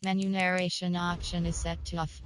Menu narration option is set to off.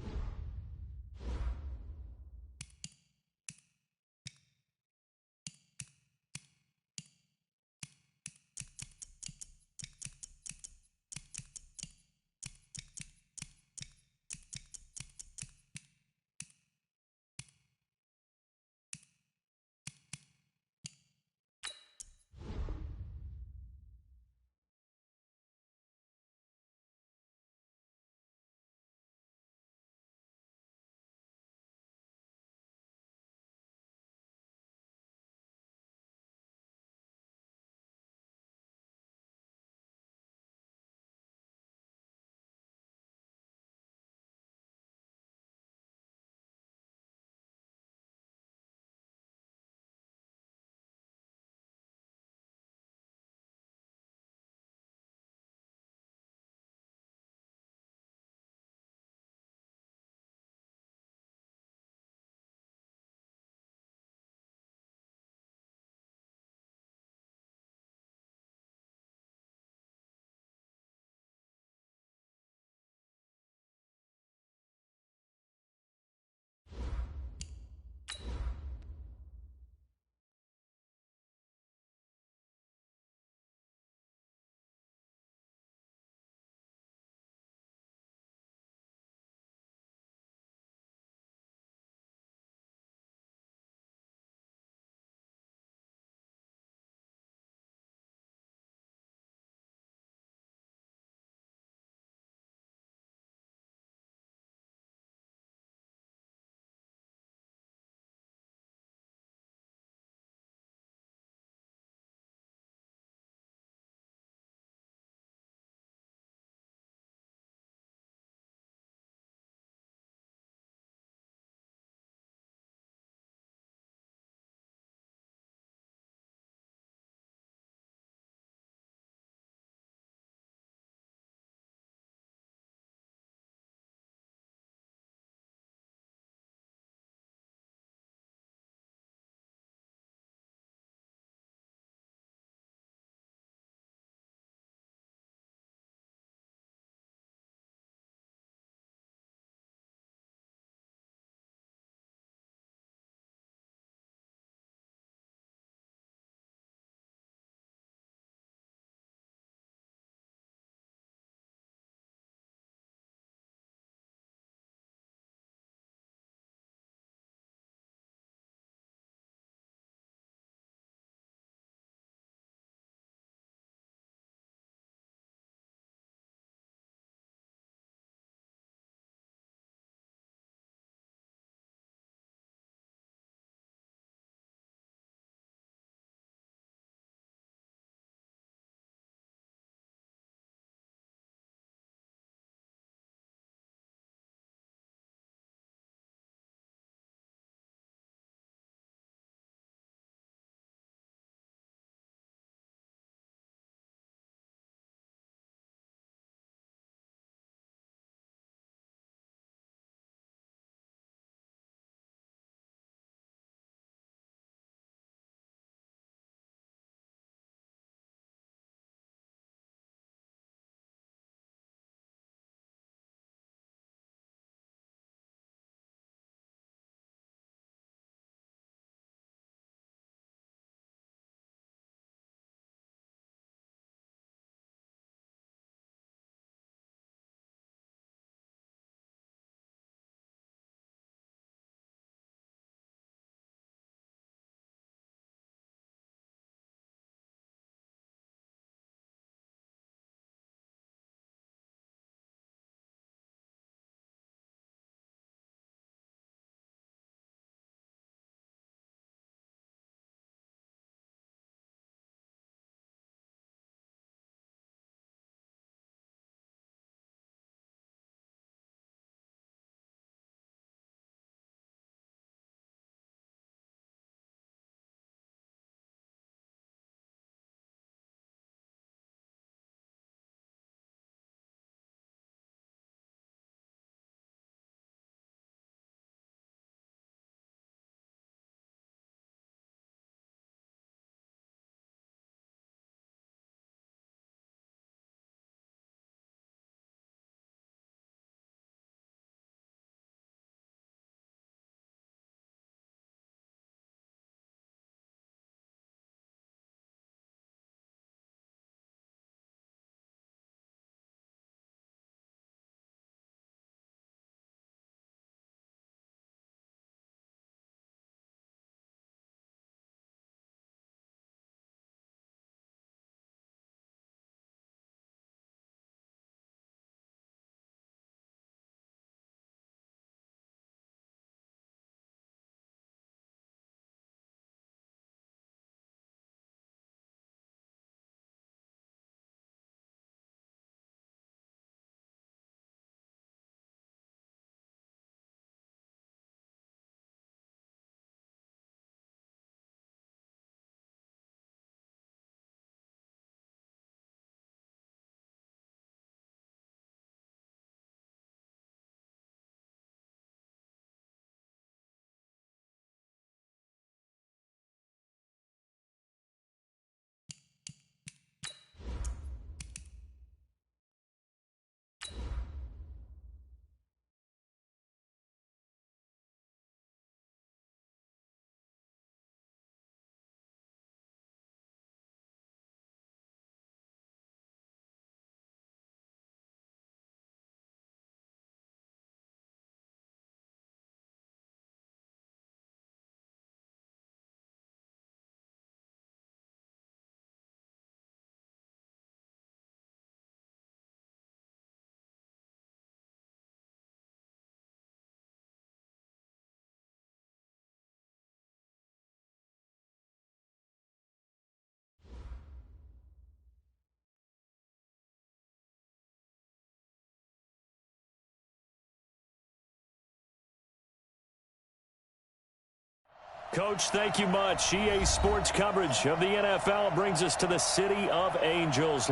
Coach, thank you much. EA Sports coverage of the NFL brings us to the City of Angels.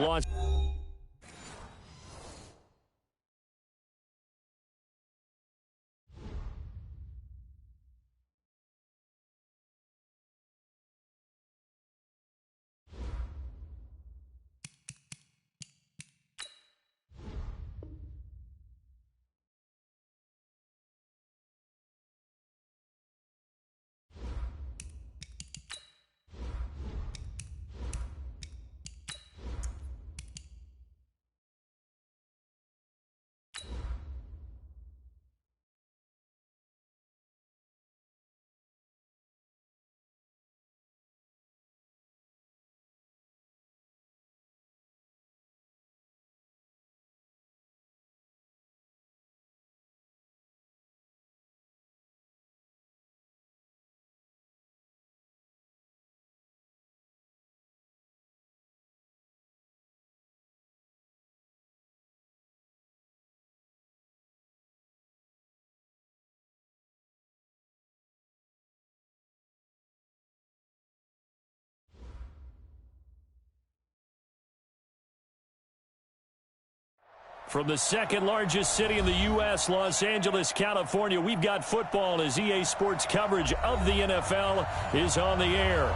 From the second largest city in the U.S., Los Angeles, California, we've got football as EA Sports coverage of the NFL is on the air.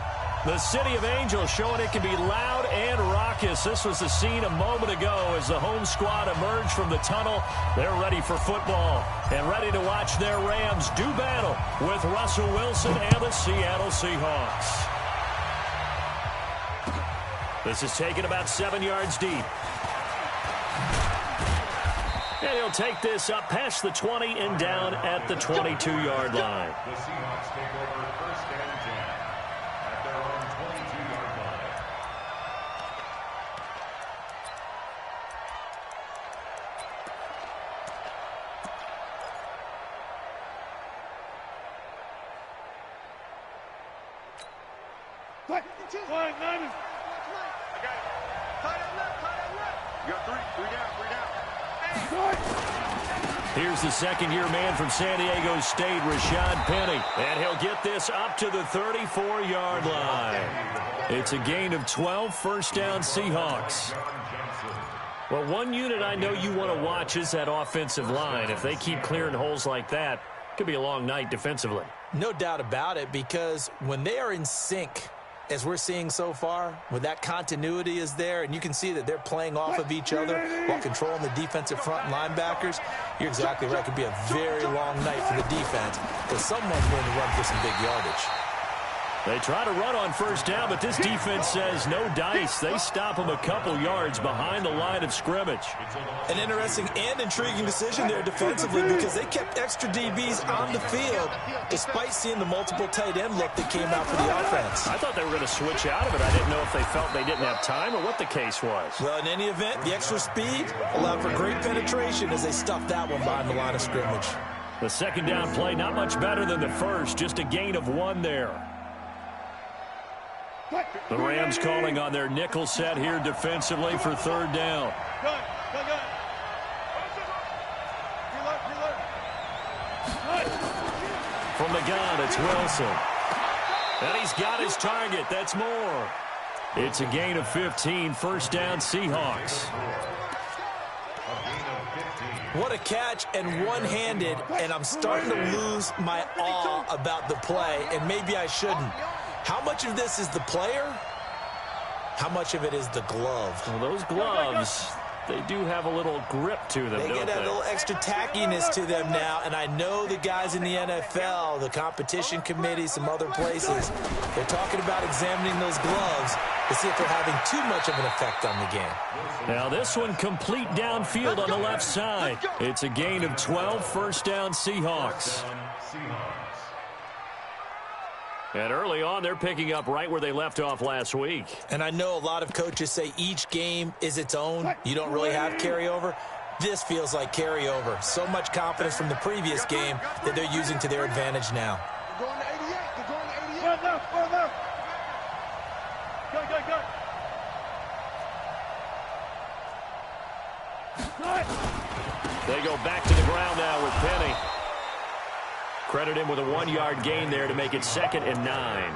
The City of Angels showing it can be loud and raucous. This was the scene a moment ago as the home squad emerged from the tunnel. They're ready for football and ready to watch their Rams do battle with Russell Wilson and the Seattle Seahawks. This is taken about 7 yards deep. And he'll take this up past the 20 and down at the 22-yard line. The Seahawks take over first and 10 at their own 22-yard line. I got it. Tight end left. You got three down. Here's the second-year man from San Diego State, Rashad Penny. And he'll get this up to the 34-yard line. It's a gain of 12, first down Seahawks. Well, one unit I know you want to watch is that offensive line. If they keep clearing holes like that, it could be a long night defensively. No doubt about it, because when they are in sync, as we're seeing so far, when that continuity is there, and you can see that they're playing off of each other while controlling the defensive front linebackers, you're exactly right. It could be a very long night for the defense because someone's going to run for some big yardage. They try to run on first down, but this defense says no dice. They stop them a couple yards behind the line of scrimmage. An interesting and intriguing decision there defensively because they kept extra DBs on the field despite seeing the multiple tight end look that came out for the offense. I thought they were going to switch out of it. I didn't know if they felt they didn't have time or what the case was. Well, in any event, the extra speed allowed for great penetration as they stuffed that one behind the line of scrimmage. The second down play, not much better than the first, just a gain of 1 there. The Rams calling on their nickel set here defensively for third down. From the gun, it's Wilson. And he's got his target. That's more. It's a gain of 15, first down Seahawks. What a catch and one-handed, and I'm starting to lose my awe about the play, and maybe I shouldn't. How much of this is the player? How much of it is the glove? Well, those gloves, they do have a little grip to them, They don't get they? a little extra tackiness to them now, and I know the guys in the NFL, the competition committee, some other places, they're talking about examining those gloves to see if they're having too much of an effect on the game. Now this one complete downfield on the left side. It's a gain of 12, first down Seahawks. And early on, they're picking up right where they left off last week. And I know a lot of coaches say each game is its own. You don't really have carryover. This feels like carryover. So much confidence from the previous game that they're using to their advantage now. They're going to 88. They're going to 88. Run left. Go. They go back to the ground now with Penny. Credit him with a 1-yard gain there to make it 2nd and 9.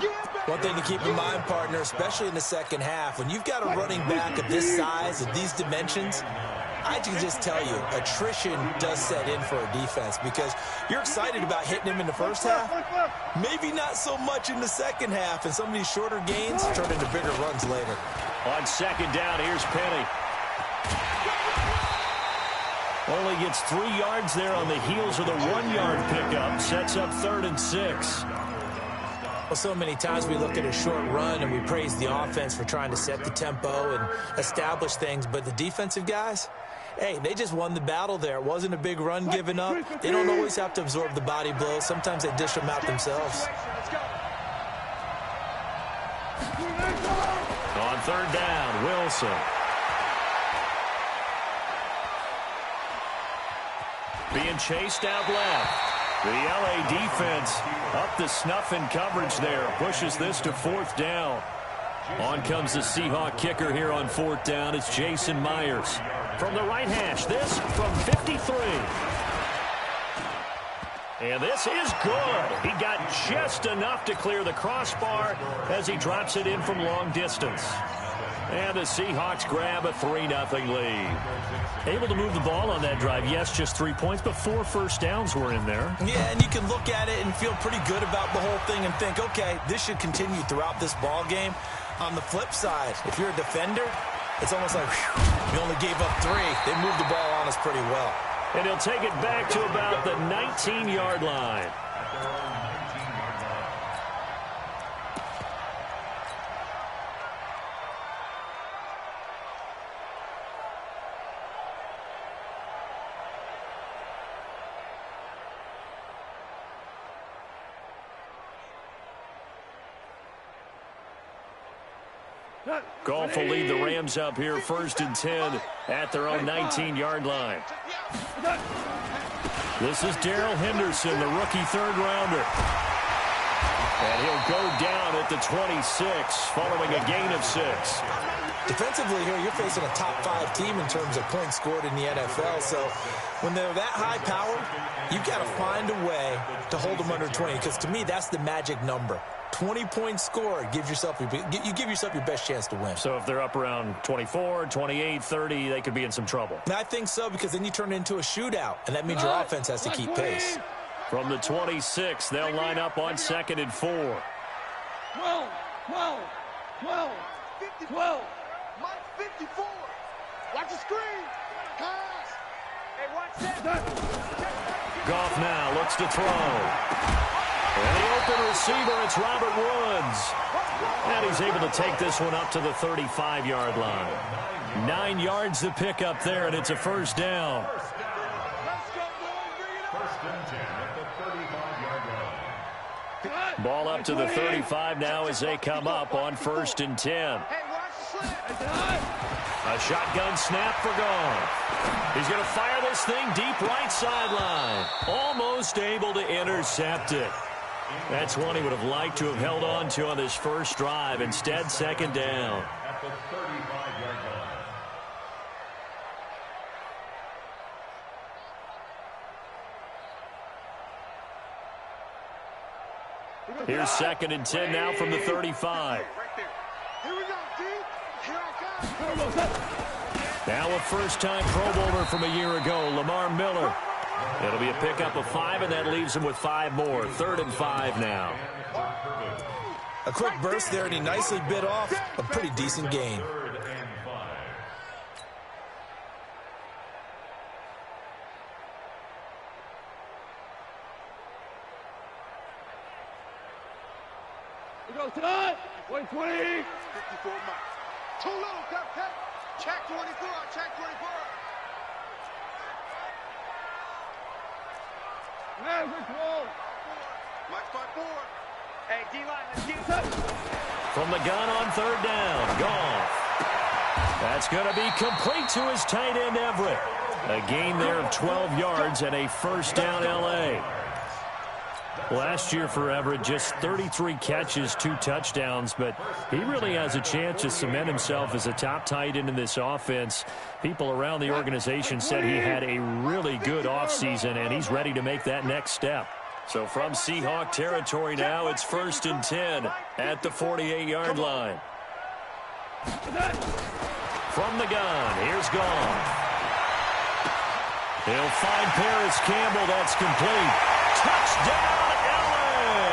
One thing to keep in mind, partner, especially in the second half, when you've got a running back of this size, of these dimensions, I can just tell you, attrition does set in for a defense because you're excited about hitting him in the first half. Maybe not so much in the second half, and some of these shorter gains turn into bigger runs later. On 2nd down, here's Penny. Only gets 3 yards there on the heels of the 1-yard pickup. Sets up 3rd and 6. Well, so many times we look at a short run and we praise the offense for trying to set the tempo and establish things, but the defensive guys, hey, they just won the battle there. It wasn't a big run given up. They don't always have to absorb the body blows. Sometimes they dish them out themselves. On 3rd down, Wilson. Being chased out left. The LA defense up to snuff in coverage there. Pushes this to 4th down. On comes the Seahawk kicker here on 4th down. It's Jason Myers. From the right hash, this from 53. And this is good. He got just enough to clear the crossbar as he drops it in from long distance. And the Seahawks grab a 3-0 lead. Able to move the ball on that drive. Yes, just 3 points, but 4 first downs were in there. Yeah, and you can look at it and feel pretty good about the whole thing and think, okay, this should continue throughout this ball game. On the flip side, if you're a defender, it's almost like, whew, you only gave up 3. They moved the ball on us pretty well. And he'll take it back to about the 19-yard line. Goff will lead the Rams up here 1st and 10 at their own 19-yard line. This is Darrell Henderson, the rookie 3rd-rounder. And he'll go down at the 26 following a gain of 6. Defensively here, you're facing a top 5 team in terms of points scored in the NFL. So when they're that high power, you've got to find a way to hold them under 20. Because to me, that's the magic number. 20 points scored, you give yourself your best chance to win. So if they're up around 24, 28, 30, they could be in some trouble. And I think so, because then you turn it into a shootout, and that means your offense has to keep pace. From the 26, they'll line up on 2nd and 4. 12, 12, 12, 12. Mike 54. Watch the screen. Pass. Hey, watch that. Goff now looks to throw. And the open receiver, it's Robert Woods. And he's able to take this one up to the 35-yard line. 9 yards to pick up there, and it's a 1st down. Ball up to the 35 now as they come up on 1st and 10. A shotgun snap for Goff. He's going to fire this thing deep right sideline. Almost able to intercept it. That's one he would have liked to have held on to on this first drive. Instead, 2nd down. At the 35-yard line. Here's 2nd and 10 now from the 35. Here we go, D. Here I come. Now a first-time Pro Bowler from a year ago, Lamar Miller. It'll be a pickup of 5, and that leaves him with 5 more. 3rd and 5 now. A quick burst there, and he nicely bit off a pretty decent gain. We go tonight. 120. 54 miles. Too low, Captain. Check 24. Check 24. Man, we're close. Mike 5-4. Hey, D-line, let's get it. From the gun on 3rd down, Goff. That's going to be complete to his tight end, Everett. A gain there of 12 yards and a 1st down, L.A. Last year for Everett, just 33 catches, 2 touchdowns, but he really has a chance to cement himself as a top tight end in this offense. People around the organization said he had a really good offseason, and he's ready to make that next step. So from Seahawk territory now, it's 1st and 10 at the 48-yard line. From the gun, here's Gone. He'll find Paris Campbell. That's complete. Touchdown, LA!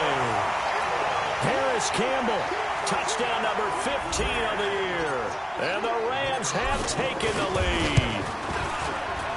Paris Campbell, touchdown number 15 of the year. And the Rams have taken the lead.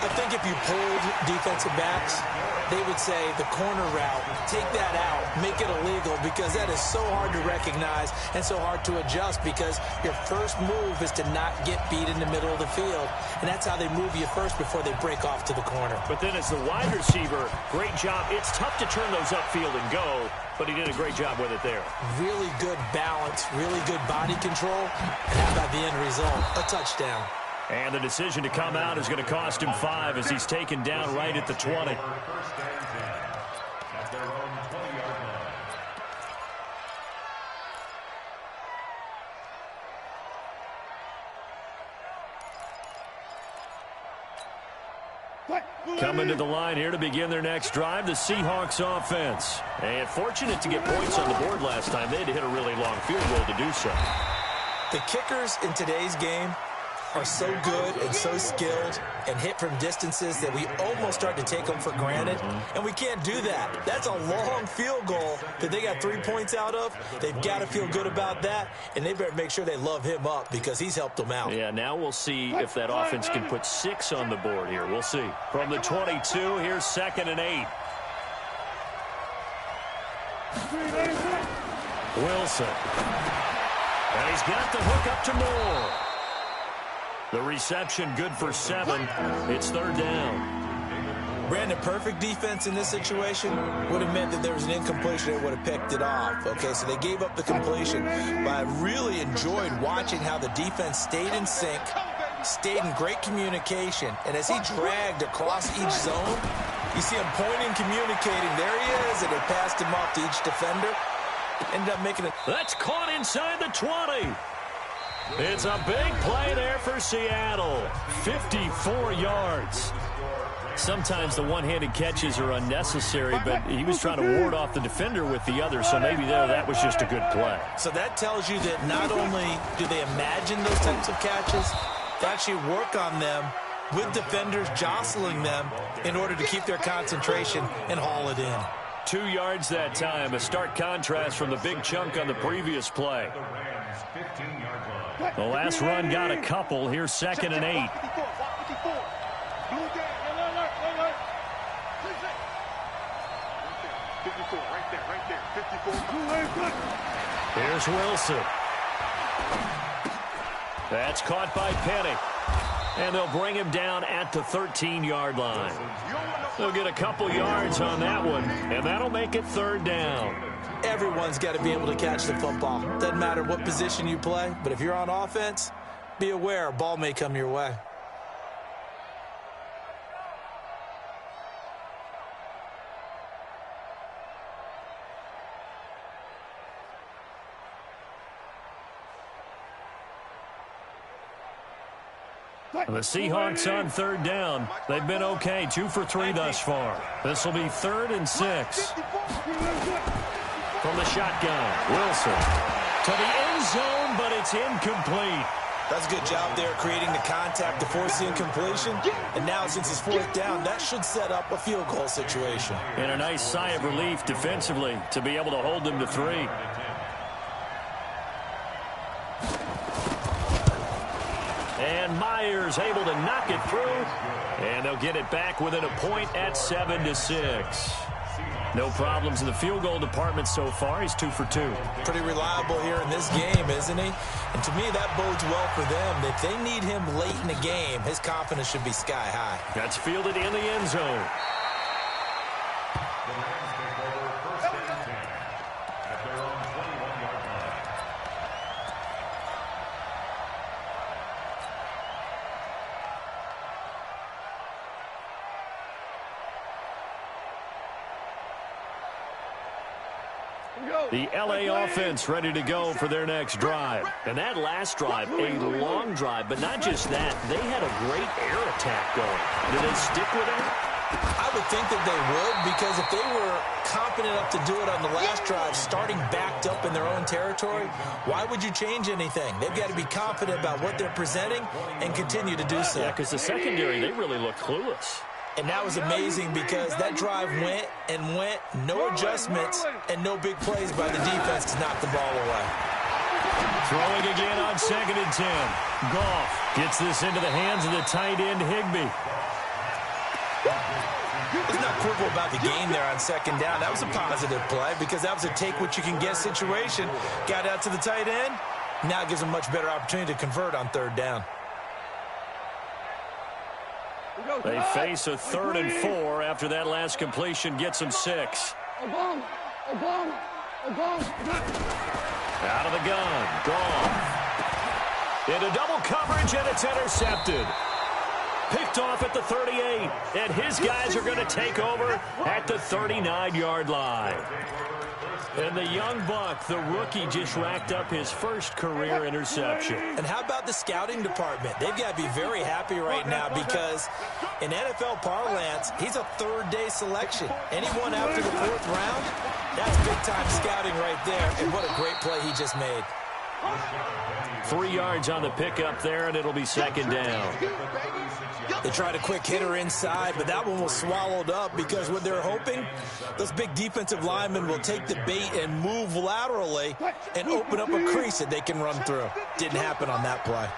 I think if you polled defensive backs, they would say the corner route, take that out, make it illegal, because that is so hard to recognize and so hard to adjust, because your first move is to not get beat in the middle of the field, and that's how they move you first before they break off to the corner. But then as the wide receiver, great job. It's tough to turn those upfield and go, but he did a great job with it there. Really good balance, really good body control, and how about the end result? A touchdown. And the decision to come out is going to cost him 5 as he's taken down right at the 20. First and 10 at their own 20-yard line. Coming to the line here to begin their next drive, the Seahawks offense. And fortunate to get points on the board last time. They had to hit a really long field goal to do so. The kickers in today's game are so good and so skilled and hit from distances that we almost start to take them for granted, and we can't do that. That's a long field goal that they got 3 points out of. They've got to feel good about that, and they better make sure they love him up because he's helped them out. Yeah, now we'll see if that offense can put 6 on the board here. We'll see. From the 22, here's 2nd and 8. Wilson. And he's got the hook up to Moore. The reception good for 7. It's 3rd down. Brandon, perfect defense in this situation would have meant that there was an incompletion. They would have picked it off. Okay, so they gave up the completion. But I really enjoyed watching how the defense stayed in sync, stayed in great communication. And as he dragged across each zone, you see him pointing, communicating. There he is, and they passed him off to each defender. Ended up making it. That's caught inside the 20. It's a big play there for Seattle. 54 yards. Sometimes the one-handed catches are unnecessary, but he was trying to ward off the defender with the other, so maybe that was just a good play. So that tells you that not only do they imagine those types of catches, they actually work on them with defenders jostling them in order to keep their concentration and haul it in. 2 yards that time, a stark contrast from the big chunk on the previous play. The last run got a couple. Here's 2nd and 8. 54, right there, 54. Here's Wilson. That's caught by Penny. And they'll bring him down at the 13-yard line. They'll get a couple yards on that one, and that'll make it 3rd down. Everyone's got to be able to catch the football. Doesn't matter what position you play, but if you're on offense, be aware a ball may come your way. The Seahawks on 3rd down. They've been okay, 2 for 3 thus far. This will be 3rd and 6. From the shotgun, Wilson to the end zone, but it's incomplete. That's a good job there creating the contact to force the incompletion. And now since it's 4th down, that should set up a field goal situation. And a nice sigh of relief defensively to be able to hold them to 3. And Myers able to knock it through. And they'll get it back within a point at 7-6. No problems in the field goal department so far. He's 2 for 2. Pretty reliable here in this game, isn't he? And to me, that bodes well for them. If they need him late in the game, his confidence should be sky high. That's fielded in the end zone. The Rams take over 1st and 10 at their own 21-yard line. The LA offense ready to go for their next drive. And that last drive, a long drive, but not just that. They had a great air attack going. Did they stick with it? I would think that they would, because if they were confident enough to do it on the last drive, starting backed up in their own territory, why would you change anything? They've got to be confident about what they're presenting and continue to do so. Yeah, because the secondary, they really look clueless. And that was amazing because that drive went and went, no adjustments, and no big plays by the defense to knock the ball away. Throwing again on 2nd and 10. Goff gets this into the hands of the tight end, Higbee. There's no quibble about the game there on 2nd down. That was a positive play because that was a take-what-you-can-get situation. Got out to the tight end. Now it gives them a much better opportunity to convert on 3rd down. They face a 3rd and 4 after that last completion gets them 6. Out of the gun. Goff. Into double coverage, and it's intercepted. Picked off at the 38, and his guys are going to take over at the 39-yard line. And the young buck, the rookie, just racked up his first career interception. And how about the scouting department? They've got to be very happy right now because in NFL parlance, he's a 3rd-day selection. Anyone after the 4th round, that's big-time scouting right there, and what a great play he just made. 3 yards on the pickup there, and it'll be 2nd down. They tried a quick hitter inside, but that one was swallowed up because what they're hoping, those big defensive linemen will take the bait and move laterally and open up a crease that they can run through. Didn't happen on that play.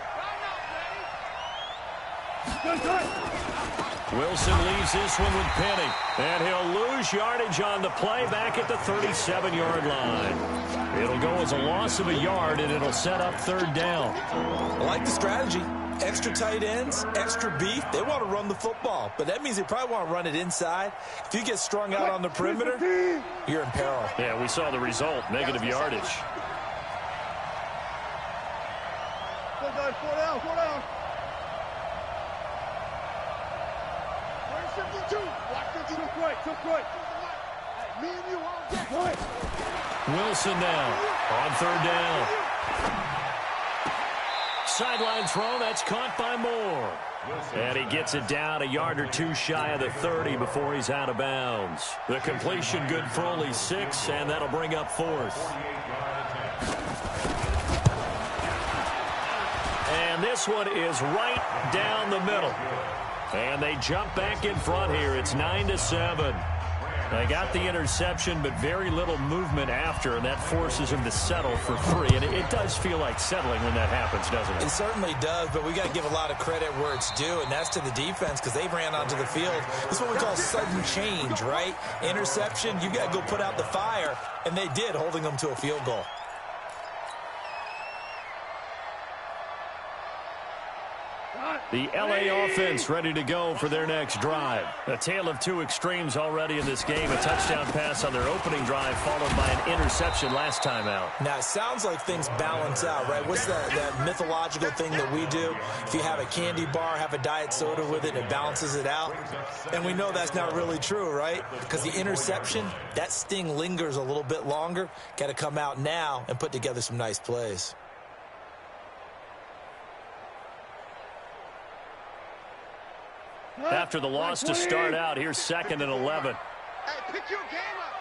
Wilson leaves this one with Penny, and he'll lose yardage on the play back at the 37-yard line. It'll go as a loss of a yard, and it'll set up 3rd down. I like the strategy. Extra tight ends, extra beef. They want to run the football, but that means they probably want to run it inside. If you get strung out on the perimeter, you're in peril. Yeah, we saw the result, negative yardage. Four down. 52. Watch 50. Took right. Me and you all get right. Wilson now on 3rd down. Sideline throw, that's caught by Moore. And he gets it down a yard or two shy of the 30 before he's out of bounds. The completion good for only 6, and that'll bring up 4th. And this one is right down the middle. And they jump back in front here. It's 9-7. They got the interception, but very little movement after, and that forces them to settle for 3. And it does feel like settling when that happens, doesn't it? It certainly does, but we got to give a lot of credit where it's due, and that's to the defense because they ran onto the field. This is what we call sudden change, right? Interception, you got to go put out the fire, and they did, holding them to a field goal. The LA offense ready to go for their next drive. A tale of 2 extremes already in this game. A touchdown pass on their opening drive followed by an interception last time out. Now, it sounds like things balance out, right? What's that mythological thing that we do? If you have a candy bar, have a diet soda with it, it balances it out. And we know that's not really true, right? Because the interception, that sting lingers a little bit longer. Got to come out now and put together some nice plays. After the loss to start out, here's 2nd and 11. Hey, pick your game up.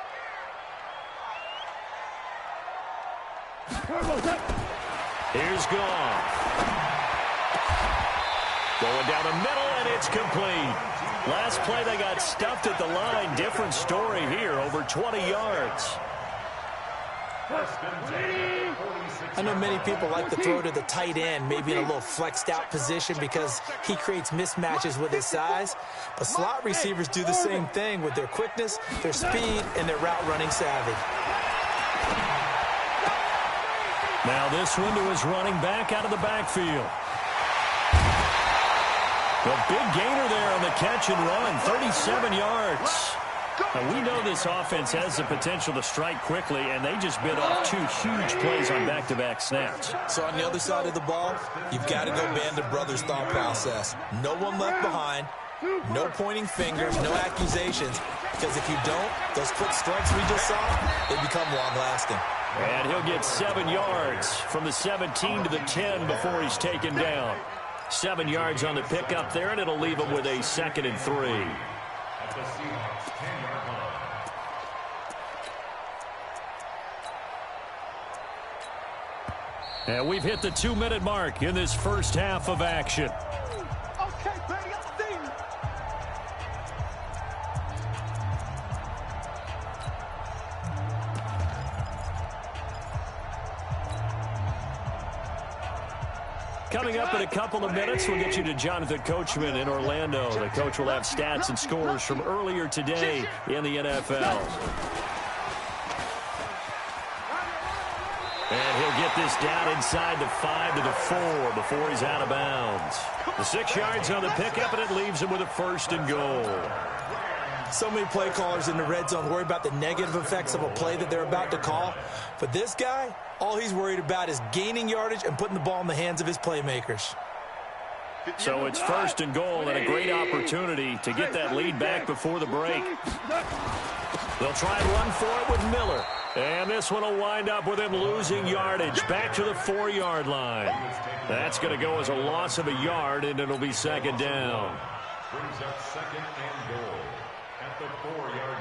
Here's Goff. Going down the middle, and it's complete. Last play, they got stuffed at the line. Different story here, over 20 yards. I know many people like to throw to the tight end, maybe in a little flexed out position because he creates mismatches with his size. But slot receivers do the same thing with their quickness, their speed, and their route running savvy. Now this one to his running back out of the backfield. The big gainer there on the catch and run, 37 yards. Now, we know this offense has the potential to strike quickly, and they just bit off 2 huge plays on back-to-back snaps. So on the other side of the ball, you've got to go band of brothers thought process. No one left behind, no pointing fingers, no accusations, because if you don't, those quick strikes we just saw, they become long-lasting. And he'll get 7 yards from the 17 to the 10 before he's taken down. 7 yards on the pickup there, and it'll leave him with a 2nd and 3. the Seahawks 10-yard line. And we've hit the 2-minute mark in this first half of action. Okay, baby, I'm there. Coming up in a couple of minutes, we'll get you to Jonathan Coachman in Orlando. The coach will have stats and scores from earlier today in the NFL. And he'll get this down inside the 5 to the 4 before he's out of bounds. The 6 yards on the pickup, and it leaves him with a 1st and goal. So many play callers in the red zone worry about the negative effects of a play that they're about to call. But this guy, all he's worried about is gaining yardage and putting the ball in the hands of his playmakers. So it's 1st and goal and a great opportunity to get that lead back before the break. They'll try and run for it with Miller. And this one will wind up with him losing yardage back to the 4-yard line. That's going to go as a loss of a yard, and it'll be 2nd down. Brings up 2nd and goal at the 4-yard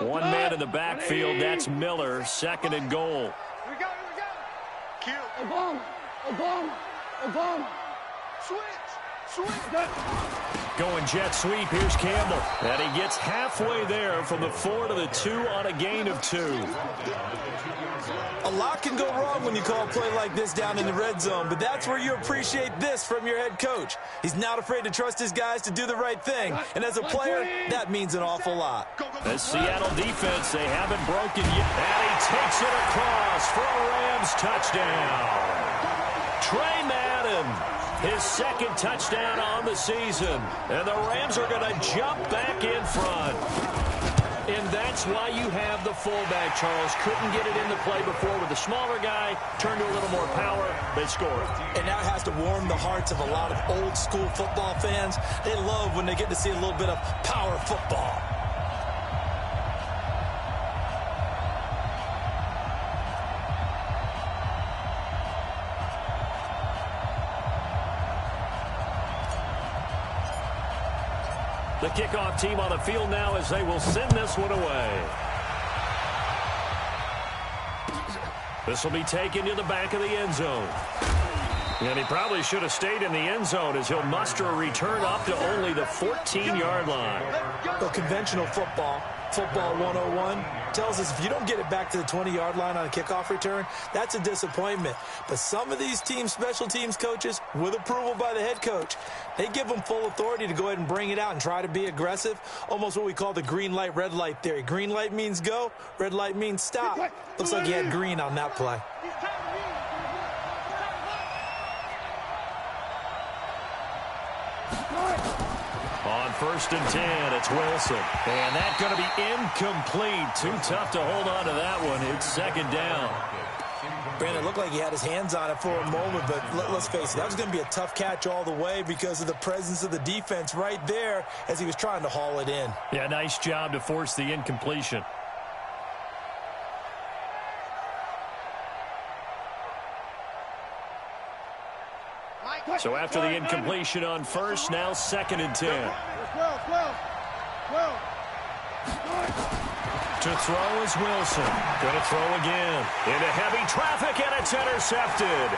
line. One man in the backfield, that's Miller, 2nd and goal. Here we go. Kill. Obama. Switch. Going jet sweep, here's Campbell. And he gets halfway there from the 4 to the 2 on a gain of 2. A lot can go wrong when you call a play like this down in the red zone, but that's where you appreciate this from your head coach. He's not afraid to trust his guys to do the right thing, and as a player, that means an awful lot. The Seattle defense, they haven't broken yet. And he takes it across for a Rams touchdown. Trey Madden, his 2nd touchdown on the season. And the Rams are going to jump back in front. And that's why you have the fullback, Charles. Couldn't get it into play before with the smaller guy. Turned to a little more power. They scored. And that has to warm the hearts of a lot of old-school football fans. They love when they get to see a little bit of power football. The kickoff team on the field now as they will send this one away. This will be taken to the back of the end zone. And he probably should have stayed in the end zone as he'll muster a return up to only the 14-yard line. The conventional football 101, tells us if you don't get it back to the 20-yard line on a kickoff return, that's a disappointment. But some of these team special teams coaches, with approval by the head coach, they give them full authority to go ahead and bring it out and try to be aggressive, almost what we call the green light, red light theory. Green light means go, red light means stop. Looks like he had green on that play. On 1st and 10, it's Wilson. And that's going to be incomplete. Too tough to hold on to that one. It's 2nd down. Brandon, it looked like he had his hands on it for a moment, but let's face it, that was going to be a tough catch all the way because of the presence of the defense right there as he was trying to haul it in. Yeah, nice job to force the incompletion. So after the incompletion on 1st, now 2nd and 10. To throw is Wilson. Going to throw again. Into heavy traffic, and it's intercepted.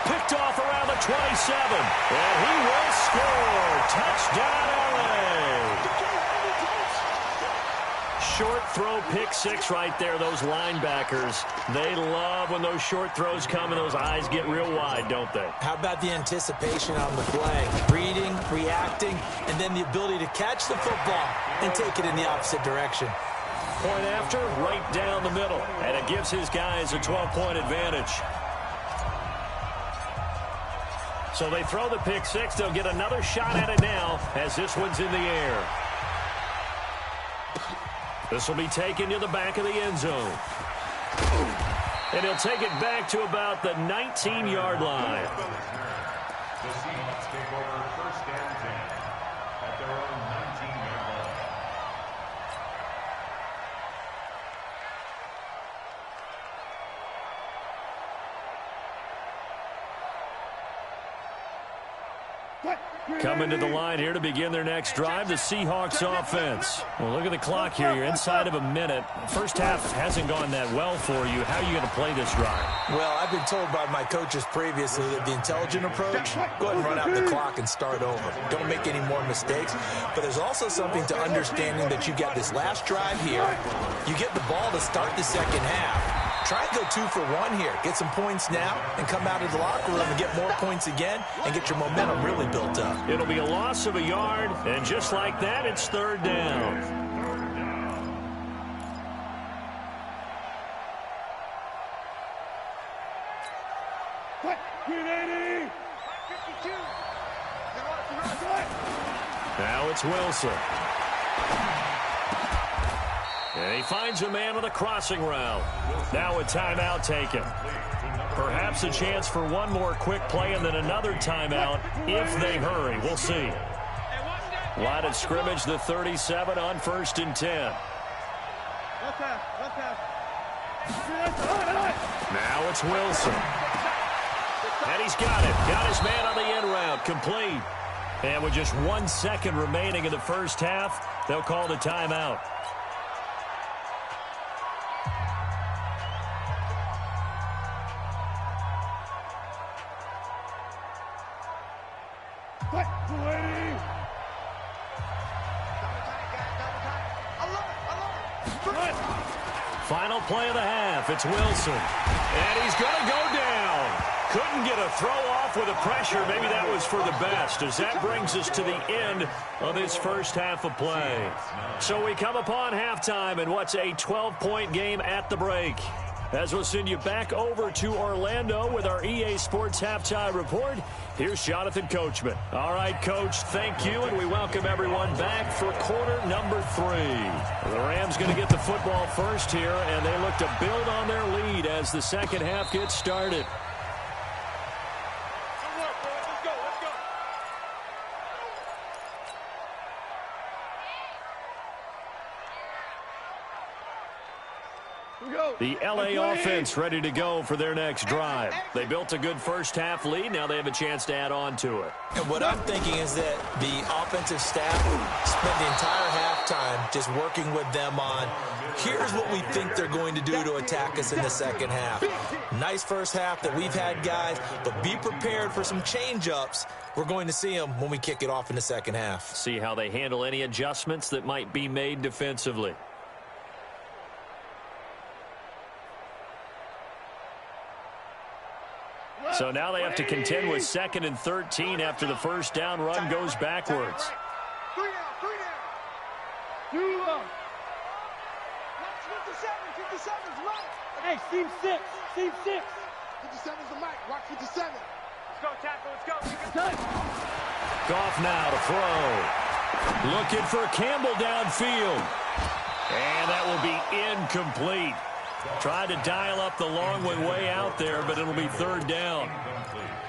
Picked off around the 27. And he will score. Touchdown, LA. Short throw, pick 6 right there. Those linebackers, they love when those short throws come and those eyes get real wide, don't they? How about the anticipation on the play? Reading, reacting, and then the ability to catch the football and take it in the opposite direction. Point after, right down the middle. And it gives his guys a 12-point advantage. So they throw the pick 6. They'll get another shot at it now as this one's in the air. This will be taken to the back of the end zone. And he'll take it back to about the 19-yard line. The Seahawks take over 1st and 10 at their own 19-yard line. Coming to the line here to begin their next drive, the Seahawks offense. Well, look at the clock here. You're inside of a minute. First half hasn't gone that well for you. How are you going to play this drive? Well, I've been told by my coaches previously that the intelligent approach, go ahead and run out the clock and start over. Don't make any more mistakes. But there's also something to understanding that you got this last drive here. You get the ball to start the second half. Try and go 2 for 1 here. Get some points now and come out of the locker room and get more points again and get your momentum really built up. It'll be a loss of a yard, and just like that, it's third down. Now it's Wilson. And he finds a man on the crossing route. Now a timeout taken. Perhaps a chance for one more quick play and then another timeout if they hurry. We'll see. Line of scrimmage, the 37 on 1st and 10. Now it's Wilson. And he's got it. Got his man on the end route. Complete. And with just 1 second remaining in the first half, they'll call the timeout. Final play of the half. It's Wilson. And he's going to go down. Couldn't get a throw off with the pressure. Maybe that was for the best, as that brings us to the end of this first half of play. So we come upon halftime in what's a 12-point game at the break. As we'll send you back over to Orlando with our EA Sports Halftime Report, here's Jonathan Coachman. All right, Coach, thank you, and we welcome everyone back for quarter number 3. The Rams going to get the football first here, and they look to build on their lead as the second half gets started. The LA offense ready to go for their next drive. They built a good first half lead. Now they have a chance to add on to it. And what I'm thinking is that the offensive staff spent the entire halftime just working with them on, here's what we think they're going to do to attack us in the second half. Nice first half that we've had, guys, but be prepared for some change-ups. We're going to see them when we kick it off in the second half. See how they handle any adjustments that might be made defensively. So now they have to contend with 2nd and 13 after the first down run goes backwards. 3 down. 2 up. 57's right. Hey, seam 6. 57's the mic. Watch 57. Let's go, tackle. Let's go. Goff now to throw. Looking for Campbell downfield. And that will be incomplete. Tried to dial up the long one way out there, but it'll be third down.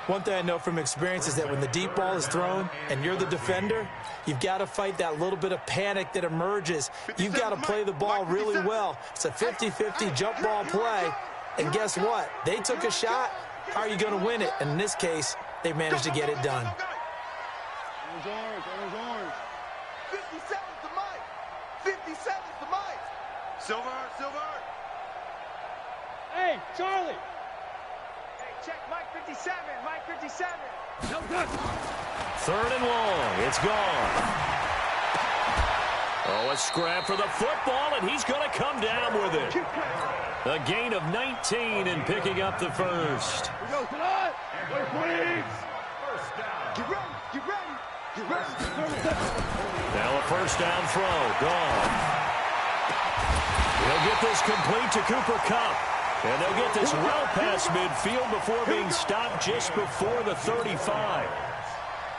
One thing I know from experience is that when the deep ball is thrown and you're the defender, you've got to fight that little bit of panic that emerges. You've got to play the ball really well. It's a 50-50 jump ball play. And guess what? They took a shot. How are you going to win it? And in this case, they managed to get it done. Orange. 57's the mic. 57's the mic. Silver. Hey, Charlie. Hey, check Mike 57. Mike 57. No good. Third and long. It's gone. Oh, a scrap for the football, and he's going to come down with it. A gain of 19 and picking up the first. We go tonight. Wait, please. First down. Get ready. Now a first down throw. Gone. He'll get this complete to Cooper Kupp. And they'll get this well past midfield before being stopped just before the 35.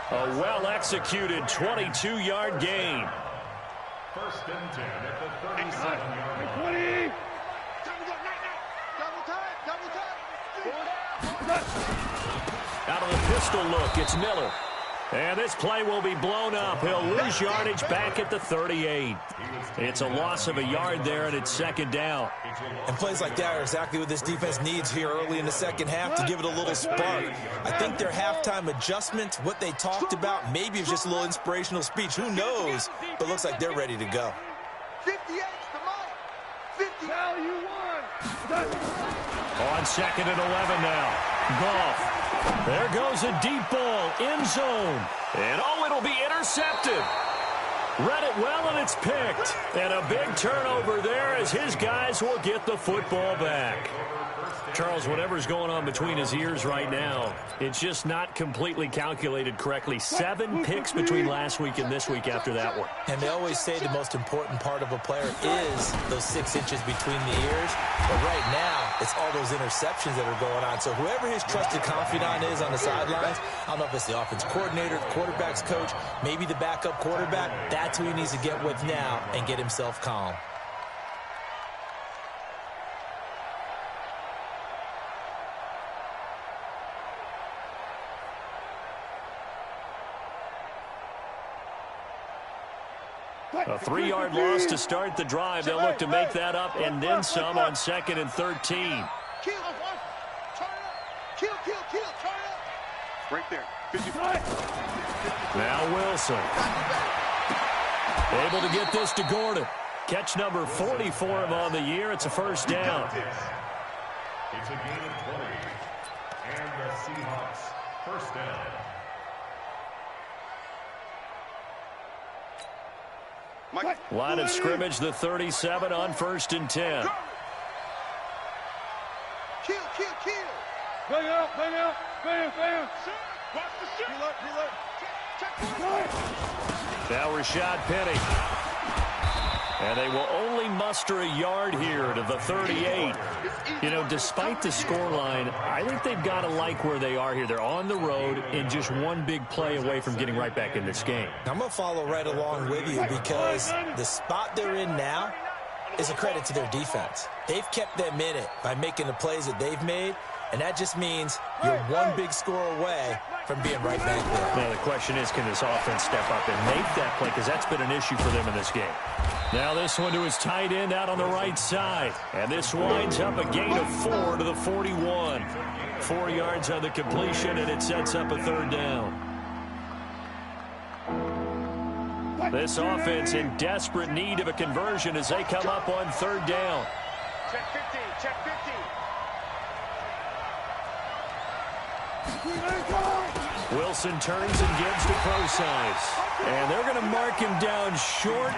A well-executed 22-yard gain. First and 10 at the 37-yard line. 20. Double time. Out of the pistol look, it's Miller. And this play will be blown up. He'll lose yardage back at the 38. It's a loss of a yard there, and it's second down. And plays like that are exactly what this defense needs here early in the second half to give it a little spark. I think their halftime adjustment, what they talked about, maybe it's just a little inspirational speech. Who knows? But looks like they're ready to go. 58's the mark. 50. Now you won. On second and 11 now. Goff. There goes a deep ball, end zone. And, oh, it'll be intercepted. Read it well, and it's picked. And a big turnover there as his guys will get the football back. Charles, whatever's going on between his ears right now, it's just not completely calculated correctly. 7 picks between last week and this week after that one. And they always say the most important part of a player is those 6 inches between the ears. But right now, it's all those interceptions that are going on. So whoever his trusted confidant is on the sidelines, I don't know if it's the offense coordinator, the quarterback's coach, maybe the backup quarterback, that's who he needs to get with now and get himself calm. A 3-yard loss to start the drive. They'll look to make that up and then some on second and 13. Kill, turn it up. Kill, turn it up. Right there. 55. Now Wilson. Able to get this to Gordon. Catch number 40 for him on the year. It's a first down. It's a gain of 20. And the Seahawks first down. Line of scrimmage, the 37 on first and 10. Kill. Bang out. Bam. Watch the shot. Now Rashad Penny. And they will only muster a yard here to the 38. You know, despite the scoreline, I think they've got to like where they are here. They're on the road and just one big play away from getting right back in this game. I'm going to follow right along with you because the spot they're in now is a credit to their defense. They've kept them in it by making the plays that they've made, and that just means you're one big score away from being right back there. Now the question is, can this offense step up and make that play? Because that's been an issue for them in this game. Now this one to his tight end out on the right side. And this winds up a gain of 4 to the 41. 4 yards on the completion, and it sets up a third down. This offense in desperate need of a conversion as they come up on third down. Check 15. Wilson turns and gives to Procise. And they're going to mark him down short,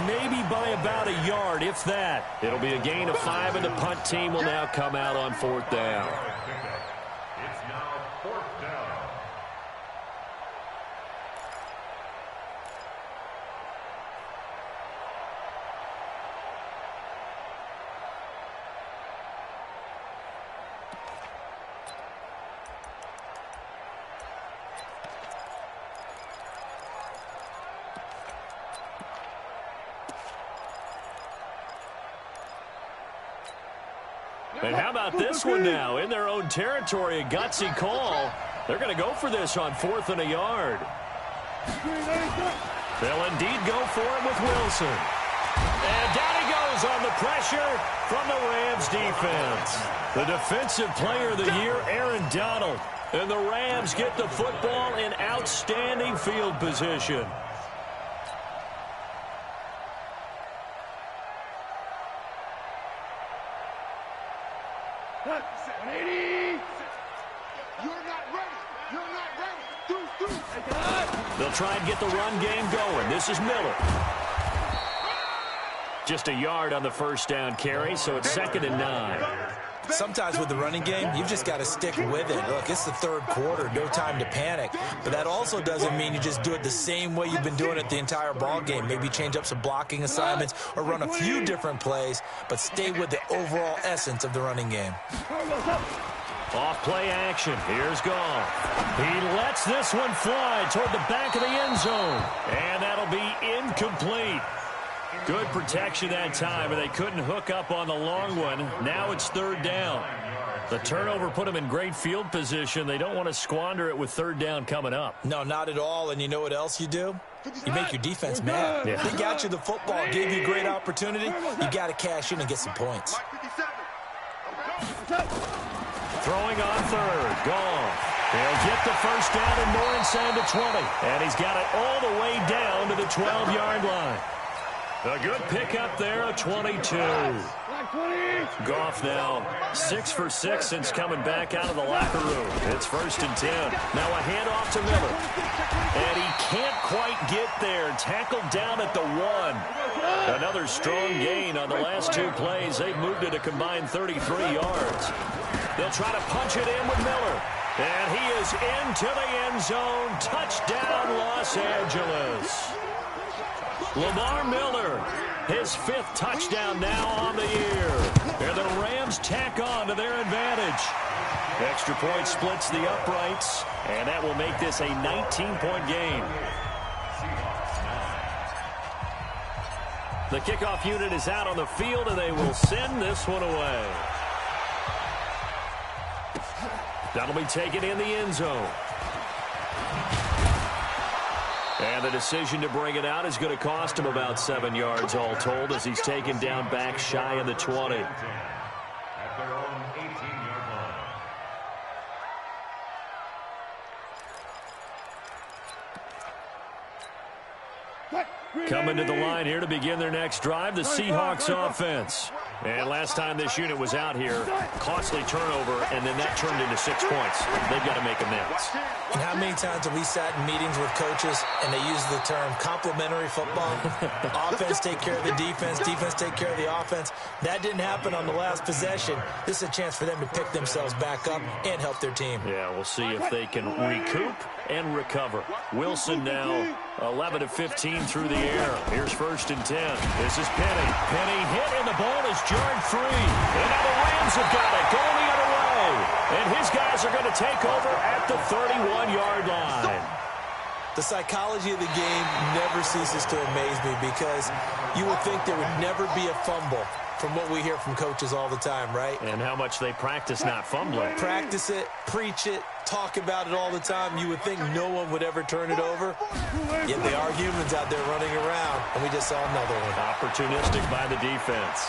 maybe by about a yard, if that. It'll be a gain of 5, and the punt team will now come out on fourth down. It's now fourth down. And how about this one now? In their own territory, a gutsy call. They're going to go for this on 4th and a yard. They'll indeed go for it with Wilson. And down he goes on the pressure from the Rams defense. The defensive player of the year, Aaron Donald. And the Rams get the football in outstanding field position. They'll try and get the run game going. This is Miller. Just a yard on the first down carry, so it's 2nd and 9. Sometimes with the running game, you've just got to stick with it. Look, it's the third quarter, no time to panic. But that also doesn't mean you just do it the same way you've been doing it the entire ball game. Maybe change up some blocking assignments or run a few different plays, but stay with the overall essence of the running game. Off play action. Here's Goff. He lets this one fly toward the back of the end zone. And that'll be incomplete. Good protection that time, and they couldn't hook up on the long one. Now it's third down. The turnover put them in great field position. They don't want to squander it with third down coming up. No, not at all. And you know what else you do? You make your defense mad. Yeah. They got you the football, gave you a great opportunity. You got to cash in and get some points. Throwing on third. Gone. They'll get the first down and more inside the 20. And he's got it all the way down to the 12-yard line. A good pickup there, a 22. Goff now 6 for 6 since coming back out of the locker room. It's first and 10. Now a handoff to Miller. And he can't quite get there. Tackled down at the 1. Another strong gain on the last 2 plays. They've moved it a combined 33 yards. They'll try to punch it in with Miller. And he is into the end zone. Touchdown, Los Angeles. Lamar Miller, his 5th touchdown now on the year. And the Rams tack on to their advantage. Extra point splits the uprights, and that will make this a 19-point game. The kickoff unit is out on the field, and they will send this one away. That'll be taken in the end zone. And the decision to bring it out is going to cost him about 7 yards all told as he's taken down back shy of the 20. At their own 18-yard line. Coming to the line here to begin their next drive, the Seahawks offense. And last time this unit was out here, costly turnover, and then that turned into 6 points. They've got to make amends. And how many times have we sat in meetings with coaches and they use the term complementary football? Offense take care of the defense, defense take care of the offense. That didn't happen on the last possession. This is a chance for them to pick themselves back up and help their team. Yeah, we'll see if they can recoup and recover. Wilson now 11 of 15 through the air. Here's first and 10. This is Penny. Penny hit, and the ball is jarred free. And now the Rams have got it going the other way. And his guys are going to take over at the 31-yard line. The psychology of the game never ceases to amaze me because you would think there would never be a fumble from what we hear from coaches all the time, right? And how much they practice not fumbling. Practice it, preach it, talk about it all the time. You would think no one would ever turn it over. Yet they are humans out there running around, and we just saw another one. Opportunistic by the defense.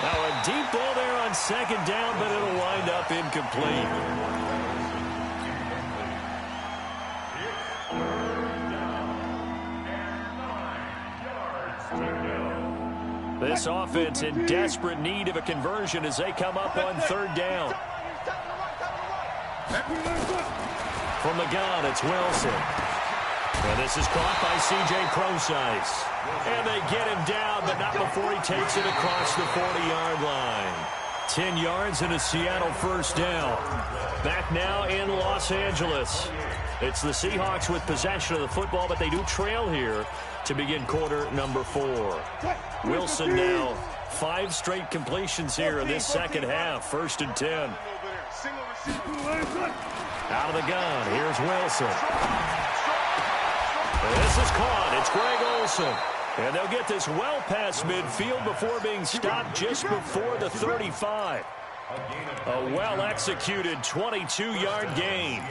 Now a deep ball there on second down, but it'll wind up incomplete. This offense in desperate need of a conversion as they come up on third down. From the gun, it's Wilson. And this is caught by C.J. Procise. And they get him down, but not before he takes it across the 40-yard line. 10 yards and a Seattle first down. Back now in Los Angeles. It's the Seahawks with possession of the football, but they do trail here to begin quarter number 4. Wilson now 5 straight completions here in this second half. First and 10. Out of the gun, here's Wilson. This is caught. It's Greg Olsen. And they'll get this well past midfield before being stopped just before the 35. A well-executed 22-yard gain.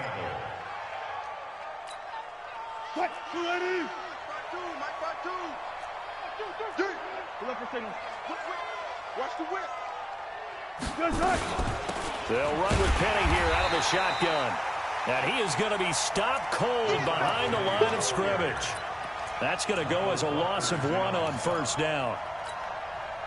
Watch the whip. They'll run with Penny here out of the shotgun. And he is going to be stopped cold behind the line of scrimmage. That's going to go as a loss of 1 on first down.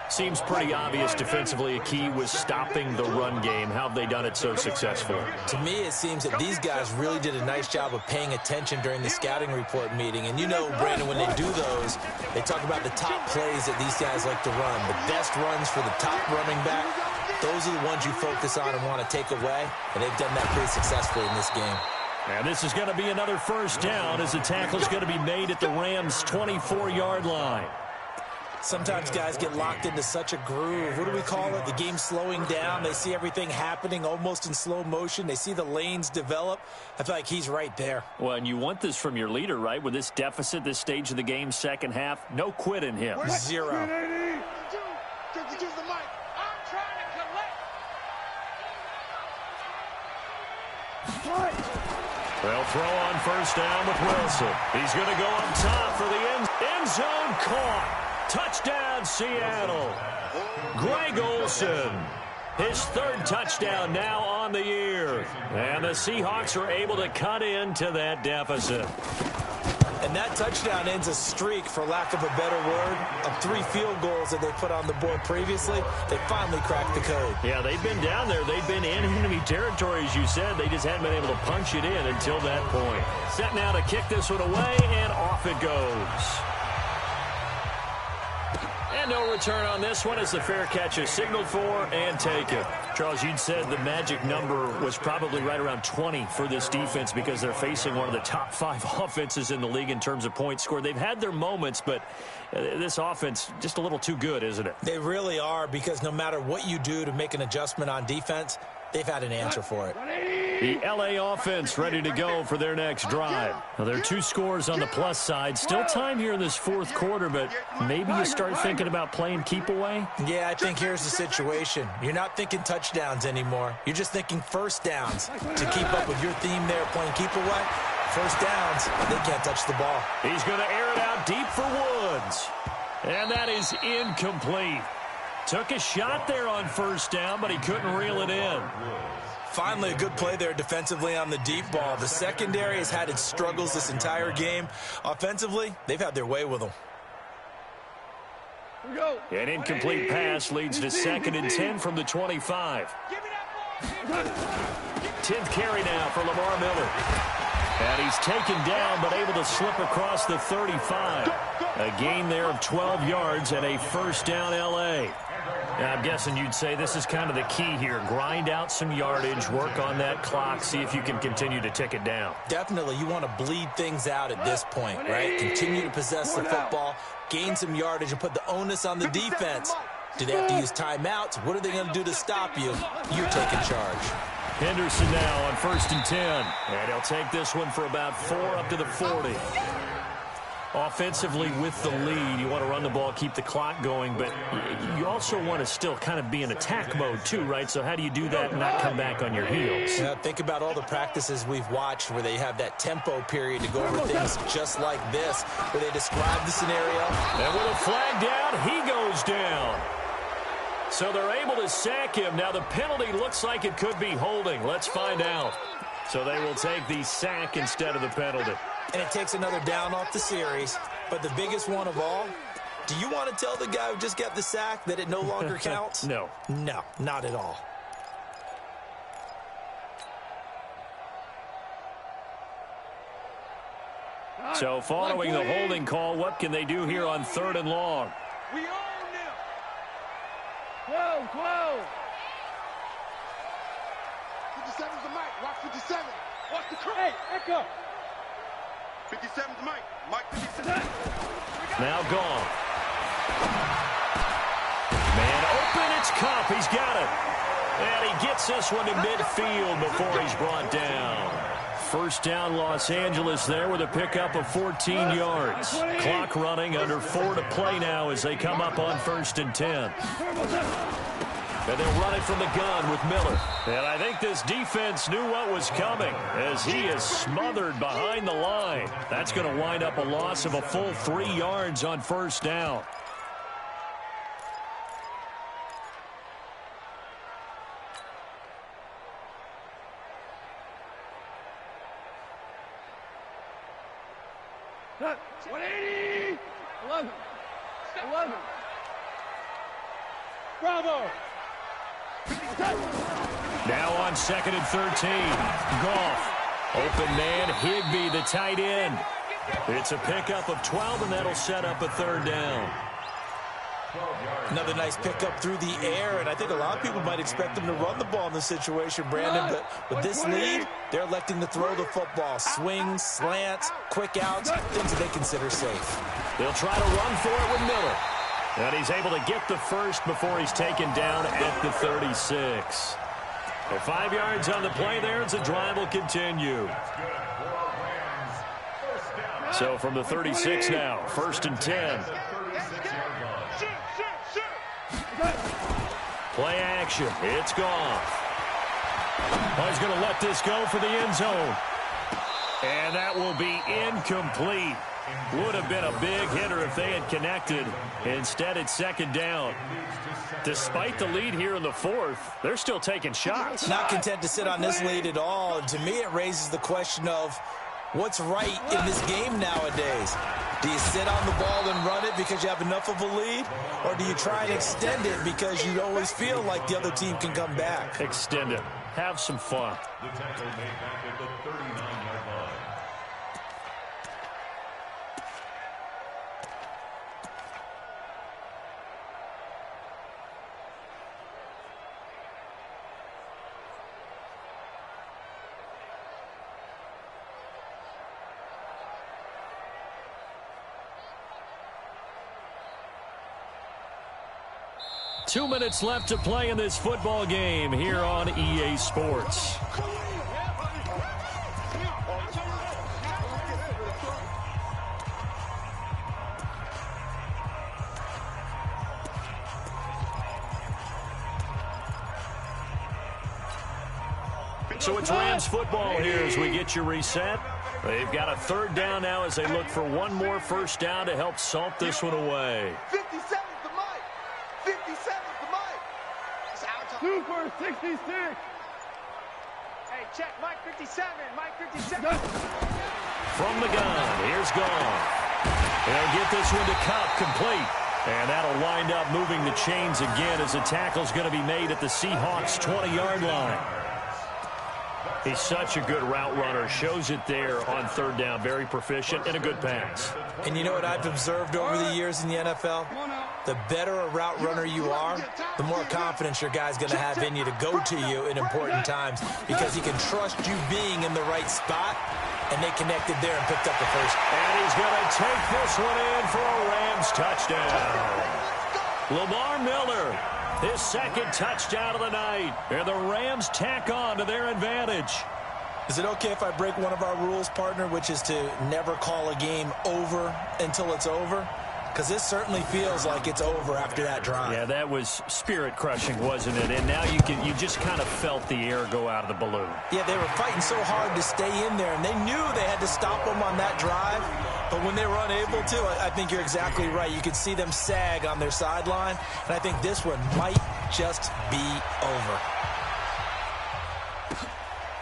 Seems pretty obvious defensively a key was stopping the run game. How have they done it so successfully? To me, it seems that these guys really did a nice job of paying attention during the scouting report meeting. And you know, Brandon, when they do those, they talk about the top plays that these guys like to run. The best runs for the top running back, those are the ones you focus on and want to take away. And they've done that pretty successfully in this game. And this is going to be another first down as the tackle is going to be made at the Rams' 24-yard line. Sometimes guys get locked into such a groove. What do we call it? The game slowing down. They see everything happening almost in slow motion. They see the lanes develop. I feel like he's right there. Well, and you want this from your leader, right? With this deficit, this stage of the game, second half, no quit in him. Zero. They'll throw on first down with Wilson. He's going to go up top for the end zone. Caught. Touchdown, Seattle. Greg Olsen. His third touchdown now on the year. And the Seahawks are able to cut into that deficit. And that touchdown ends a streak, for lack of a better word, of 3 field goals that they put on the board previously. They finally cracked the code. Yeah, they've been down there. They've been in enemy territory, as you said. They just hadn't been able to punch it in until that point. Set now to kick this one away, and off it goes. And no return on this one as the fair catch is signaled for and taken. Charles, you'd said the magic number was probably right around 20 for this defense because they're facing one of the top 5 offenses in the league in terms of points scored. They've had their moments, but this offense just a little too good, isn't it? They really are, because no matter what you do to make an adjustment on defense, they've had an answer for it. The LA offense ready to go for their next drive. Now, there are 2 scores on the plus side. Still time here in this fourth quarter, but maybe you start thinking about playing keep away? Yeah, I think here's the situation. You're not thinking touchdowns anymore. You're just thinking first downs. To keep up with your theme there, playing keep away, first downs, they can't touch the ball. He's going to air it out deep for Woods. And that is incomplete. Took a shot there on first down, but he couldn't reel it in. Finally, a good play there defensively on the deep ball. The secondary has had its struggles this entire game. Offensively, they've had their way with them. An incomplete pass leads to 2nd and 10 from the 25. 10th carry now for Lamar Miller. And he's taken down, but able to slip across the 35. A gain there of 12 yards and a first down L.A. Now, I'm guessing you'd say this is kind of the key here. Grind out some yardage, work on that clock, see if you can continue to tick it down. Definitely, you want to bleed things out at this point, right? Continue to possess the football, gain some yardage, and put the onus on the defense. Do they have to use timeouts? What are they going to do to stop you? You're taking charge. Henderson now on 1st and 10. And he'll take this one for about 4 up to the 40. Offensively with the lead, you want to run the ball, keep the clock going, but you also want to still kind of be in attack mode too, right? So how do you do that and not come back on your heels? Now, think about all the practices we've watched where they have that tempo period to go over things just like this, where they describe the scenario. And with a flag down, he goes down. So they're able to sack him. Now the penalty looks like it could be holding. Let's find out. So they will take the sack instead of the penalty. And it takes another down off the series. But the biggest one of all, do you want to tell the guy who just got the sack that it no longer counts? No. No, not at all. So following the holding call, what can they do here on 3rd and long? We own them. 12, 12. 57's the mic. Watch 57. Watch the crowd. Hey, echo. 57's Mike. Mike 57. Now gone. Man open, it's Cup. He's got it. And he gets this one to midfield before he's brought down. First down, Los Angeles there with a pickup of 14 yards. Clock running, under 4 to play now as they come up on 1st and 10. And they'll run it from the gun with Miller. And I think this defense knew what was coming as he is smothered behind the line. That's going to wind up a loss of a full 3 yards on first down. Cut. 180. 11. 11. Bravo. Now on 2nd and 13. Goff. Open man, Higbee, the tight end. It's a pickup of 12, and that'll set up a 3rd down. Another nice pickup through the air, and I think a lot of people might expect them to run the ball in this situation, Brandon, but with this lead, they're electing to throw the football. Swings, slants, quick outs, things that they consider safe. They'll try to run for it with Miller. And he's able to get the first before he's taken down at the 36. And 5 yards on the play there as the drive will continue. So from the 36 now, 1st and 10. Play action. It's gone. Oh, he's going to let this go for the end zone. And that will be incomplete. Would have been a big hitter if they had connected. Instead, it's 2nd down. Despite the lead here in the 4th, they're still taking shots. Not content to sit on this lead at all. And to me, it raises the question of what's right in this game nowadays. Do you sit on the ball and run it because you have enough of a lead? Or do you try and extend it because you always feel like the other team can come back? Extend it. Have some fun. The tackle made back at the 39-yard line. Two minutes left to play in this football game here on EA Sports. So it's Rams football here as we get you reset. They've got a 3rd down now as they look for one more 1st down to help salt this one away. 57's the mic. 57's the mic. It's out to Super 66. Hey, check Mike 57. Mike 57. From the gun, here's Gone. They'll get this one to Cup complete. And that'll wind up moving the chains again as the tackle's going to be made at the Seahawks' 20-yard line. He's such a good route runner. Shows it there on 3rd down. Very proficient and a good pass. And you know what I've observed over the years in the NFL? The better a route runner you are, the more confidence your guy's going to have in you to go to you in important times because he can trust you being in the right spot, and they connected there and picked up the first. And he's going to take this one in for a Rams touchdown. Lamar Miller, his 2nd touchdown of the night. And the Rams tack on to their advantage. Is it okay if I break one of our rules, partner, which is to never call a game over until it's over? Because this certainly feels like it's over after that drive. Yeah, that was spirit-crushing, wasn't it? And now you just kind of felt the air go out of the balloon. Yeah, they were fighting so hard to stay in there, and they knew they had to stop them on that drive. But when they were unable to, I think you're exactly right. You could see them sag on their sideline, and I think this one might just be over.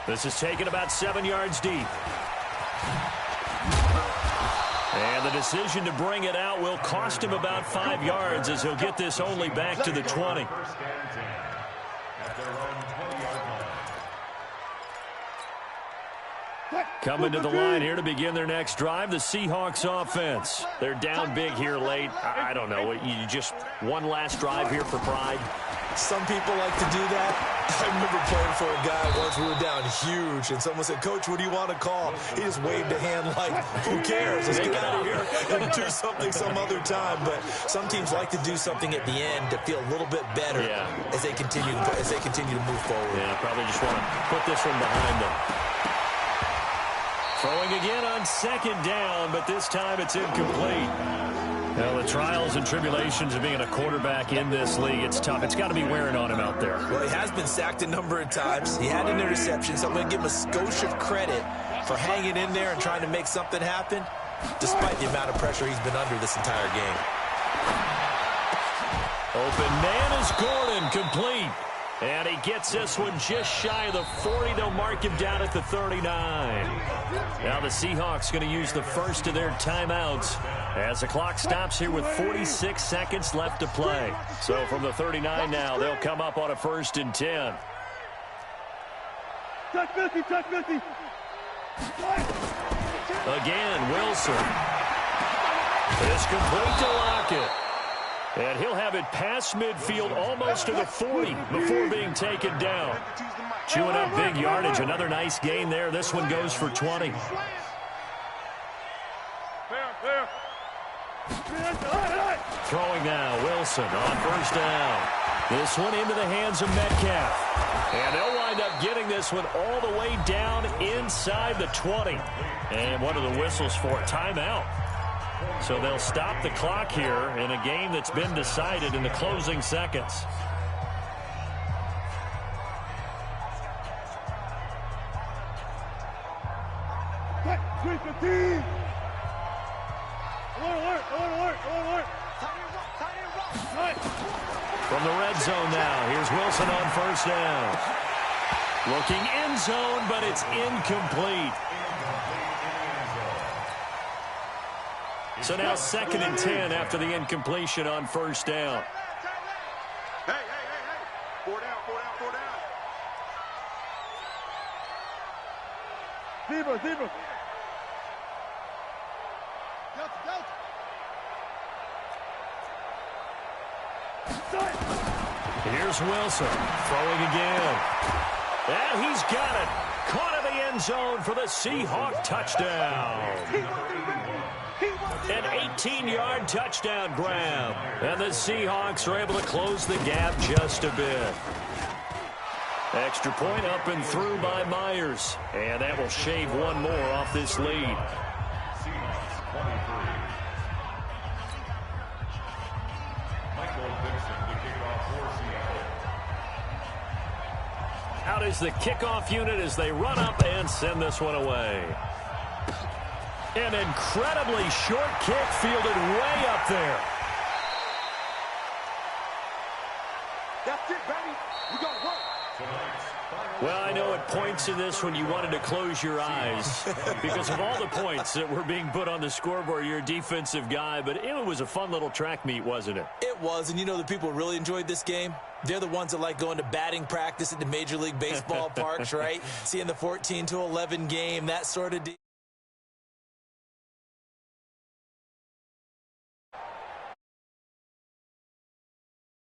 This is taken about 7 yards deep. And the decision to bring it out will cost him about 5 yards as he'll get this only back to the 20. Coming to the line here to begin their next drive, the Seahawks offense. They're down big here late. I don't know. You just one last drive here for pride. Some people like to do that. I remember playing for a guy once. We were down huge, and someone said, "Coach, what do you want to call?" He just waved a hand like, "Who cares? Let's get out of here and do something some other time." But some teams like to do something at the end to feel a little bit better as they continue to move forward. Yeah, probably just want to put this one behind them. Throwing again on 2nd down, but this time it's incomplete. Well, the trials and tribulations of being a quarterback in this league, it's tough. It's got to be wearing on him out there. Well, he has been sacked a number of times. He had an interception, so I'm going to give him a skosh of credit for hanging in there and trying to make something happen, despite the amount of pressure he's been under this entire game. Open man is Gordon, complete. And he gets this one just shy of the 40. They'll mark him down at the 39. Now the Seahawks going to use the first of their timeouts as the clock stops here with 46 seconds left to play. So from the 39 now, they'll come up on a 1st and 10. Touch 50. Again, Wilson. It's complete to Lockett. And he'll have it past midfield almost to the 40 before being taken down. Chewing up big yardage. Another nice gain there. This one goes for 20. throwing now. Wilson on first down. This one into the hands of Metcalf. And they'll wind up getting this one all the way down inside the 20. And what are the whistles for? Timeout. So they'll stop the clock here in a game that's been decided in the closing seconds. From the red zone now, here's Wilson on first down. Looking end zone, but it's incomplete. So now 2nd and 10 after the incompletion on first down. Hey. 4 down. Zebra. Here's Wilson throwing again. And he's got it. Caught in the end zone for the Seahawk touchdown. An 18-yard touchdown grab. And the Seahawks are able to close the gap just a bit. Extra point up and through by Myers. And that will shave one more off this lead. Out is the kickoff unit as they run up and send this one away. An incredibly short kick fielded way up there. That's it, baby. We got to work. Well, I know at points in this when you wanted to close your eyes because of all the points that were being put on the scoreboard. You're a defensive guy, but it was a fun little track meet, wasn't it? It was, and you know the people who really enjoyed this game? They're the ones that like going to batting practice at the Major League Baseball parks, right? Seeing the 14-11 game, that sort of deal.